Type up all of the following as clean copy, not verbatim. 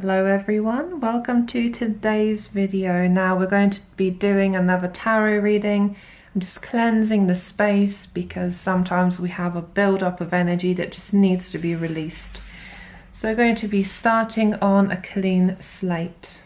Hello everyone, welcome to today's video. Now we're going to be doing another tarot reading. I'm just cleansing the space because sometimes we have a build-up of energy that just needs to be released. So we're going to be starting on a clean slate.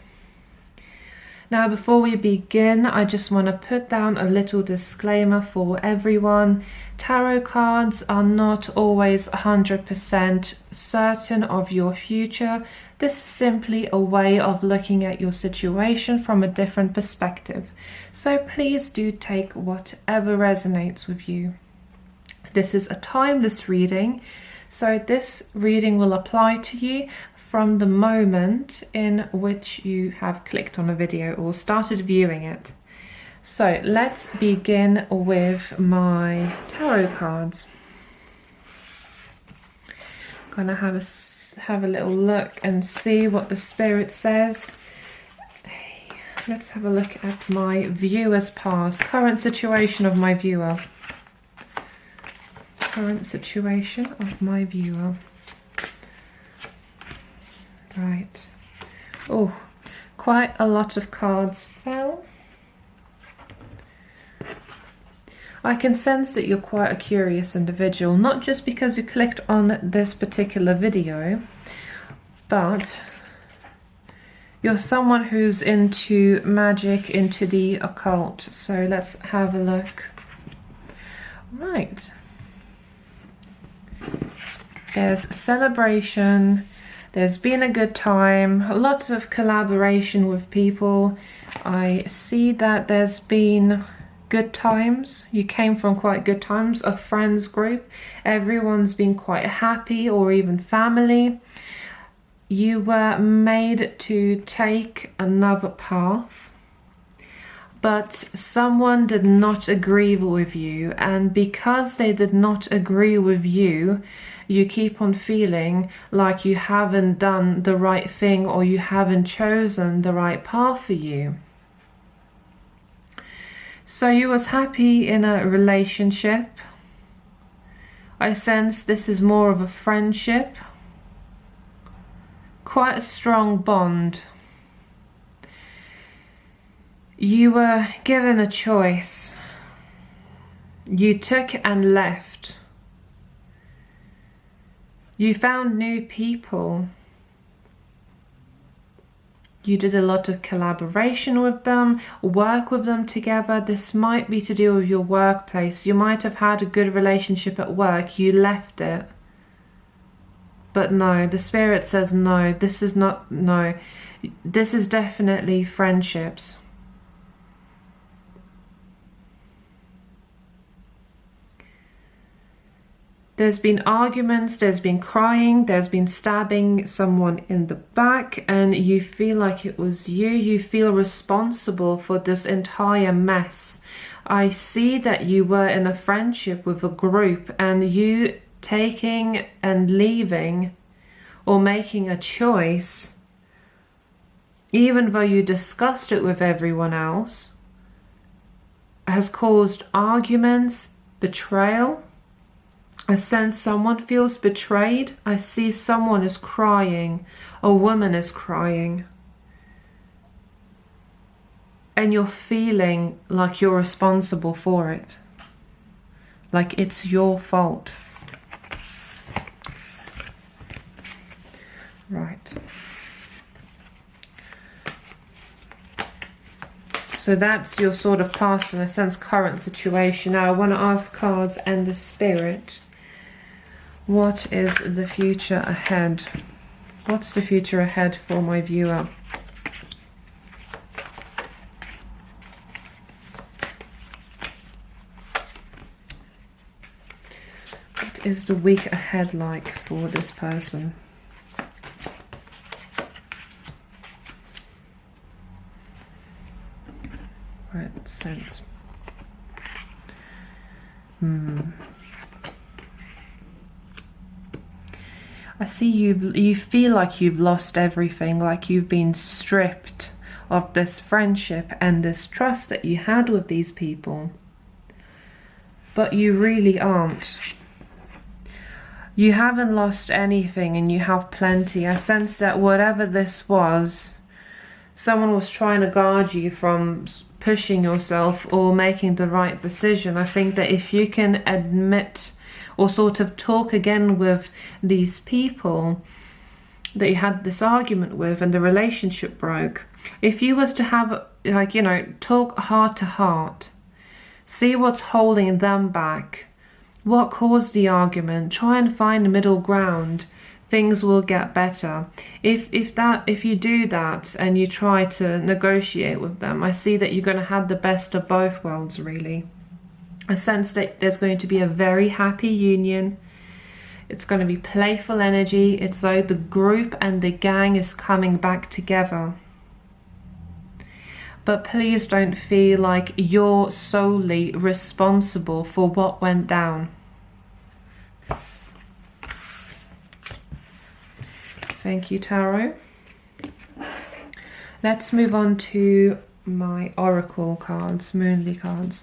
Now before we begin, I just want to put down a little disclaimer for everyone. Tarot cards are not always 100% certain of your future. This is simply a way of looking at your situation from a different perspective. So please do take whatever resonates with you. This is a timeless reading, so this reading will apply to you from the moment in which you have clicked on a video or started viewing it. So let's begin with my tarot cards. I'm gonna have a little look and see what the spirit says. Let's have a look at my viewer's past, current situation of my viewer. Current situation of my viewer. Right. Oh, quite a lot of cards fell. I can sense that you're quite a curious individual, not just because you clicked on this particular video, but you're someone who's into magic, into the occult. So let's have a look. Right. There's celebration. There's been a good time, a lot of collaboration with people. I see that there's been good times. You came from quite good times, a friends group. Everyone's been quite happy, or even family. You were made to take another path, but someone did not agree with you, and because they did not agree with you, you keep on feeling like you haven't done the right thing or you haven't chosen the right path for you. So you was happy in a relationship. I sense this is more of a friendship. Quite a strong bond. You were given a choice. You took and left. You found new people. You did a lot of collaboration with them, work with them together. This might be to do with your workplace. You might have had a good relationship at work. You left it. But no, the spirit says no, this is not, no. This is definitely friendships. There's been arguments, there's been crying, there's been stabbing someone in the back, and you feel like it was you. You feel responsible for this entire mess. I see that you were in a friendship with a group, and you taking and leaving or making a choice, even though you discussed it with everyone else, has caused arguments, betrayal. I sense someone feels betrayed. I see someone is crying. A woman is crying. And you're feeling like you're responsible for it. Like it's your fault. Right. So that's your sort of past and a sense current situation. Now I want to ask cards and the spirit. What is the future ahead? What's the future ahead for my viewer? What is the week ahead like for this person? Right, sense. I see you feel like you've lost everything, like you've been stripped of this friendship and this trust that you had with these people. But you really aren't. You haven't lost anything and you have plenty. I sense that whatever this was, someone was trying to guard you from pushing yourself or making the right decision. I think that if you can admit or sort of talk again with these people that you had this argument with and the relationship broke, if you was to have, like, you know, talk heart to heart, see what's holding them back, what caused the argument, try and find a middle ground, things will get better. If you do that and you try to negotiate with them, I see that you're going to have the best of both worlds, really. I sense that there's going to be a very happy union. It's going to be playful energy. It's like the group and the gang is coming back together. But please don't feel like you're solely responsible for what went down. Thank you, Tarot. Let's move on to my Oracle cards, Moonly cards.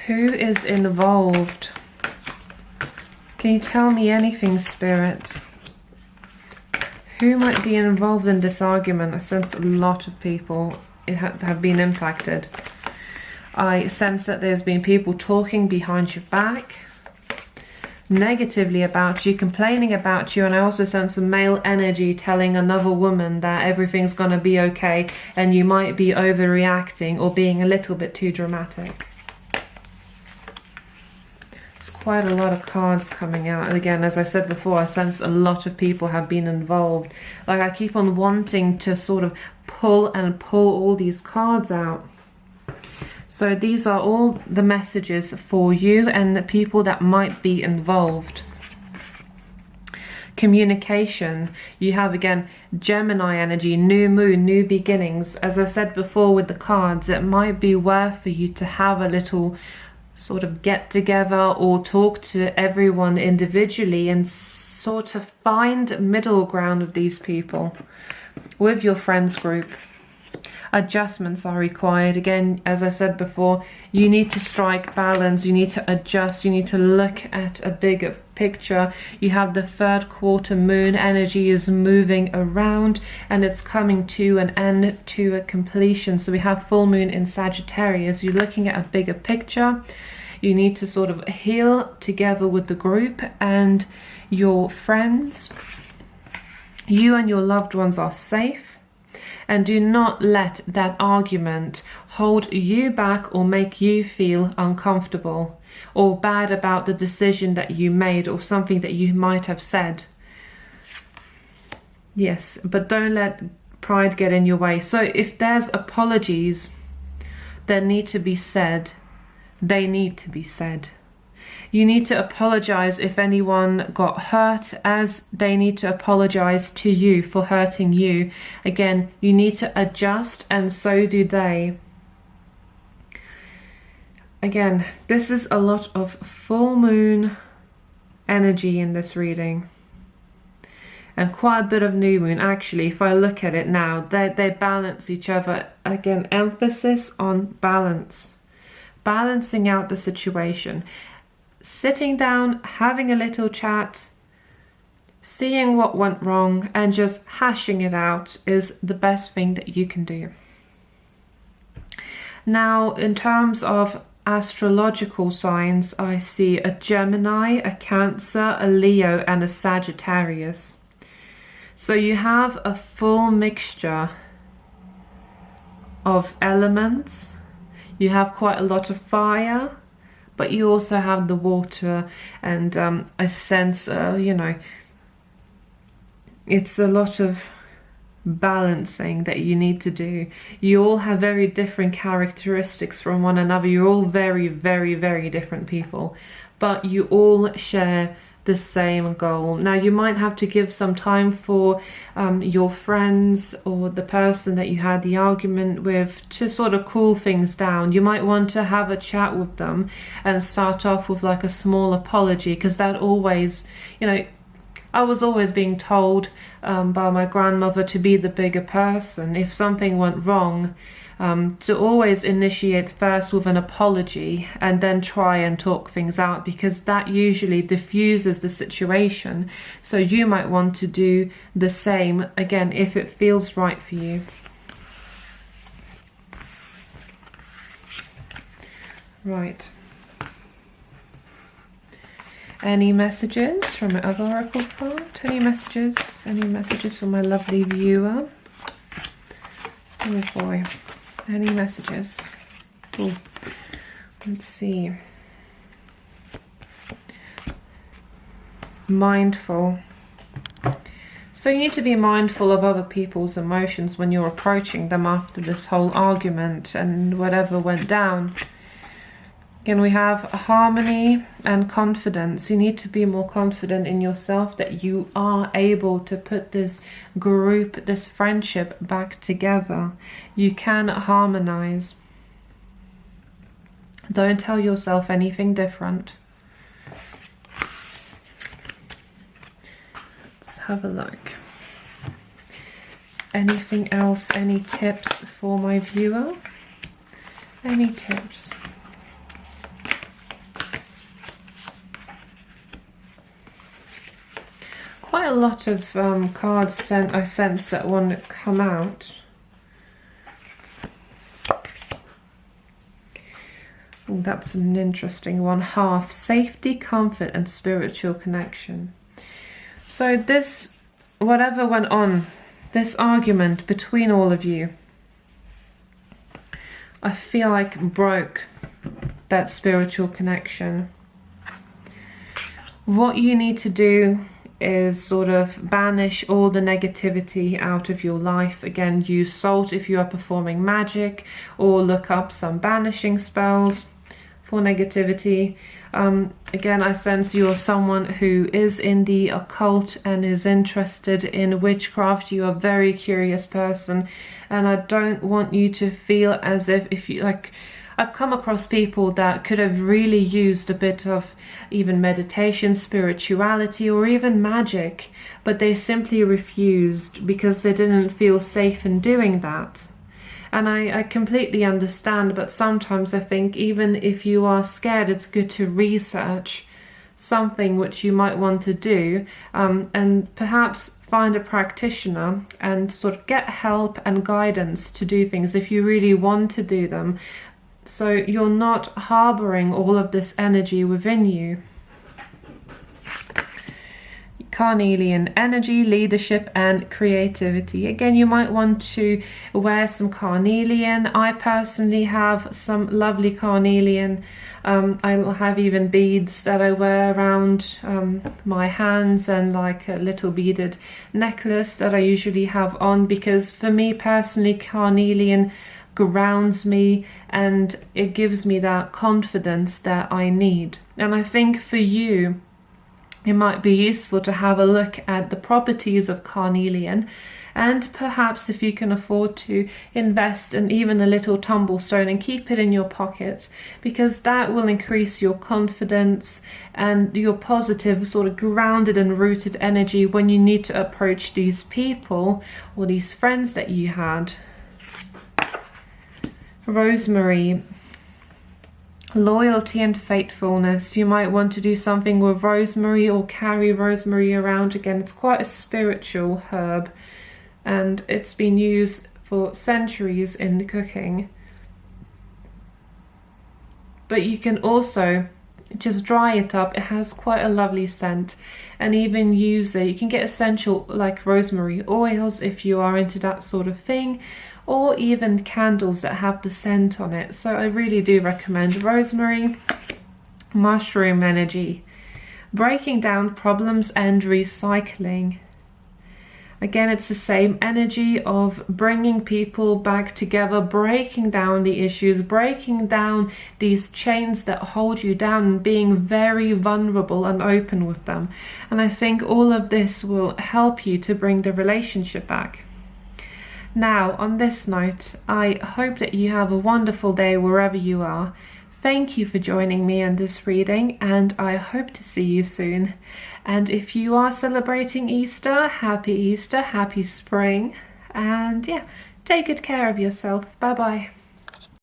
Who is involved? Can you tell me anything, Spirit? Who might be involved in this argument? I sense a lot of people have been impacted. I sense that there's been people talking behind your back, negatively about you, complaining about you, and I also sense some male energy telling another woman that everything's gonna be okay and you might be overreacting or being a little bit too dramatic. It's quite a lot of cards coming out, and again, as I said before, I sense a lot of people have been involved. Like, I keep on wanting to sort of pull all these cards out. So these are all the messages for you and the people that might be involved. Communication. You have, again, Gemini energy, new moon, new beginnings. As I said before with the cards, it might be worth for you to have a little sort of get together or talk to everyone individually and sort of find middle ground with these people, with your friends group. Adjustments are required. Again, as I said before, you need to strike balance, you need to adjust, you need to look at a bigger picture. You have the third quarter moon energy is moving around and it's coming to an end, to a completion. So we have full moon in Sagittarius. You're looking at a bigger picture. You need to sort of heal together with the group and your friends. You and your loved ones are safe. And do not let that argument hold you back or make you feel uncomfortable or bad about the decision that you made or something that you might have said. Yes, but don't let pride get in your way. So if there's apologies that need to be said, they need to be said. You need to apologize if anyone got hurt, as they need to apologize to you for hurting you. Again, you need to adjust, and so do they. Again, this is a lot of full moon energy in this reading. And quite a bit of new moon. Actually, if I look at it now, they balance each other. Again, emphasis on balance. Balancing out the situation. Sitting down, having a little chat, seeing what went wrong and just hashing it out is the best thing that you can do. Now, in terms of astrological signs, I see a Gemini, a Cancer, a Leo and a Sagittarius. So you have a full mixture of elements. You have quite a lot of fire, but you also have the water, and I sense, you know, it's a lot of balancing that you need to do. You all have very different characteristics from one another. You're all very, very, very different people, but you all share the same goal. Now, you might have to give some time for your friends or the person that you had the argument with to sort of cool things down. You might want to have a chat with them and start off with like a small apology, because that always, you know, I was always being told by my grandmother to be the bigger person. If something went wrong, to always initiate first with an apology and then try and talk things out, because that usually diffuses the situation. So you might want to do the same, again, if it feels right for you. Right. Any messages from my other oracle card? Any messages? Any messages from my lovely viewer? Oh boy. Any messages? Ooh. Let's see. Mindful. So you need to be mindful of other people's emotions when you're approaching them after this whole argument and whatever went down. Again, we have harmony and confidence. You need to be more confident in yourself that you are able to put this group, this friendship back together. You can harmonize. Don't tell yourself anything different. Let's have a look. Anything else? Any tips for my viewer? Any tips? Quite a lot of cards I sense that want to come out. Oh, that's an interesting one. Half, safety, comfort and spiritual connection. So this, whatever went on, this argument between all of you, I feel like broke that spiritual connection. What you need to do is sort of banish all the negativity out of your life. Again, use salt if you are performing magic, or look up some banishing spells for negativity. Again, I sense you're someone who is in the occult and is interested in witchcraft. You are a very curious person, and I don't want you to feel as if you like. I've come across people that could have really used a bit of even meditation, spirituality, or even magic, but they simply refused because they didn't feel safe in doing that. And I completely understand, but sometimes I think even if you are scared, it's good to research something which you might want to do, and perhaps find a practitioner and sort of get help and guidance to do things if you really want to do them. So you're not harboring all of this energy within you. Carnelian energy, leadership and creativity. Again, you might want to wear some carnelian. I personally have some lovely carnelian. I have even beads that I wear around my hands, and like a little beaded necklace that I usually have on, because for me personally, carnelian grounds me and it gives me that confidence that I need. And I think for you, it might be useful to have a look at the properties of carnelian, and perhaps if you can afford to, invest in even a little tumblestone and keep it in your pocket, because that will increase your confidence and your positive, sort of grounded and rooted energy when you need to approach these people or these friends that you had. Rosemary, loyalty and faithfulness. You might want to do something with rosemary or carry rosemary around. Again, it's quite a spiritual herb and it's been used for centuries in cooking. But you can also just dry it up. It has quite a lovely scent, and even use it. You can get essential like rosemary oils if you are into that sort of thing, or even candles that have the scent on it. So I really do recommend rosemary. Mushroom energy, breaking down problems and recycling. Again, it's the same energy of bringing people back together, breaking down the issues, breaking down these chains that hold you down, and being very vulnerable and open with them. And I think all of this will help you to bring the relationship back. Now, on this note, I hope that you have a wonderful day wherever you are. thank you for joining me in this reading, and I hope to see you soon. And if you are celebrating Easter, happy spring, and yeah, take good care of yourself. Bye bye.